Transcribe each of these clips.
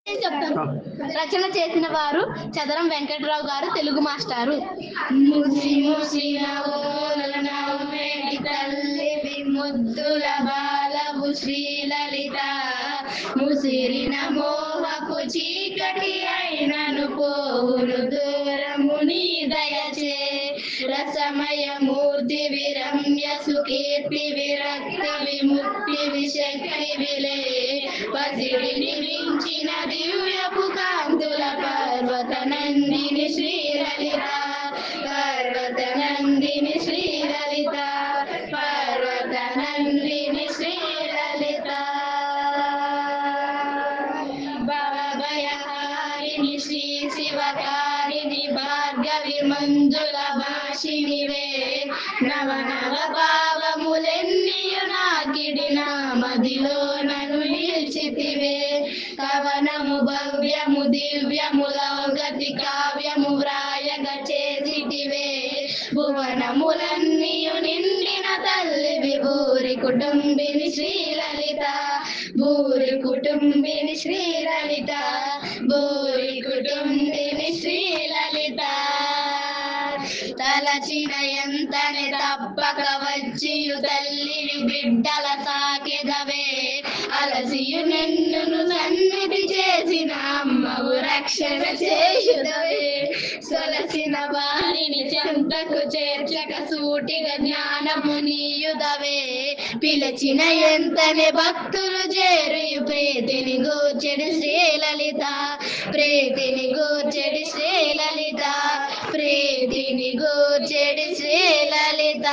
చెప్తాను. రచన చేసిన వారు చదరం వెంకటరావు గారు, తెలుగు మాస్టారు. ముసి ముసి నవ్వేటి తల్లివి ముద్దుల బాలవు శ్రీలలిత, ముసిరిన మోహపు చీకటి అయినను పోవును దూరము నీ దయచే. రసమయ మూర్తి విరమ్య సుకీర్తి విరక్త విముక్తి విశక్తి విలే, పసిడిని మించిన దివ్యపు కాంతుల పర్వత నందిని శ్రీలలిత, పర్వత నందిని శ్రీలలిత, పర్వత నందిని శ్రీలలిత. భవభయహారిణి శ్రీ శివకారిణి భార్గవి మంజుల భాషిణివే, నవ నవ భావములెన్నియు నాకిడి నా మదిలో నన్ను నిల్చితివే. కవనము భవ్యము దివ్యము లౌగతి కావ్యము వ్రాయగ చేసిటివే, భువనములన్నీయు నిండిన తల్లివి భూరి కుటుంబిని శ్రీలలిత, భూరి కుటుంబిని శ్రీలలిత, భూరి కుటుంబిని శ్రీలలిత. తలచిన ఎంతనే తప్పక వచ్చియు తల్లివి బిడ్డల సాకెదవే, అలసియు నిన్నును సన్నిధి చేసిన అమ్మవు రక్షణ చేయుదవే. సొలసిన వారిని చెంతకు చేర్చక సూటిగా జ్ఞానము నీయుదవే, పిలిచిన ఎంతనే భక్తులు చేరియు ప్రీతిని గూర్చెడి శ్రీలలిత, ప్రీతిని గూర్చెడి శ్రీలలిత, ప్రీతిని గూర్చెడి శ్రీలలిత.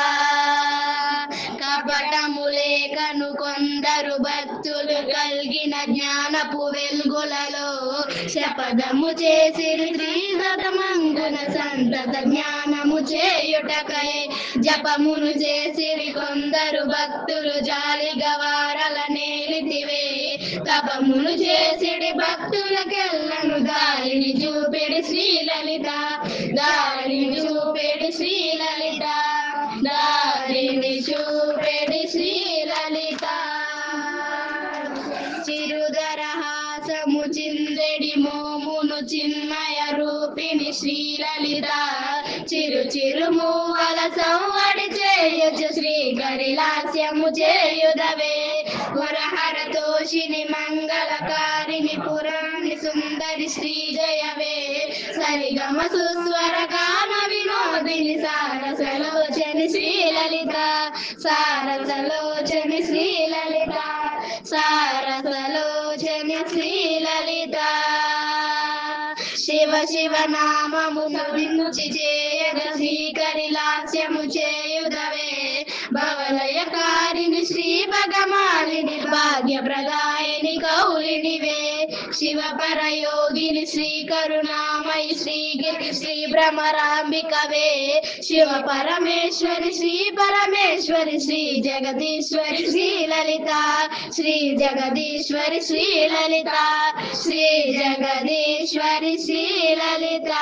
కపటము లేకను కొందరు భక్తులు కలిగిన జ్ఞానపు వెలుగులలో, శపథము చేసి శ్రీగతమంగున సంతత జ్ఞానము చేయుటకై, జపమును చేసి కొందరు భక్తులు జాలిగా వారల నేలితివే. తపమును చేసిడి భక్తులకెల్లను దారిని చూపెడి శ్రీలలిత, దారిని చూపెడి శ్రీలలిత, దారిని చూపెడి శ్రీలలిత. చిరుదరహాసము చిందెడి మోమును చిన్మయ రూపిణి శ్రీలలిత, చిరు చిరు మూవల సంవడి చేయొచ్చు శ్రీకరిలాస్యము చేయుదవే. పురహర తోషిని మంగళకారిణి పురాణి సుందరి శ్రీజయవే, సరిగమ సుస్వర గాన వినోదిని సారసలోచని శ్రీలలిత, సారసలోచని శ్రీలలిత, సారసలోచని శ్రీలలిత. శివ శివ నామమును వినుచి చేయగ శ్రీకరిలాస్యము చేయుదవే, భవలయకారిణి శ్రీ భగమాలిని భాగ్య ప్రదాయిని కౌలినివే. శివ పరయోగిని శ్రీ కరుణామయి శ్రీగిరి శ్రీ భ్రమరాంబికవే, శివ పరమేశ్వరి శ్రీ పరమేశ్వరి శ్రీ జగదీశ్వరి శ్రీలలిత, శ్రీ జగదీశ్వరి శ్రీలలిత, శ్రీ జగదీశ్వరి శ్రీలలిత.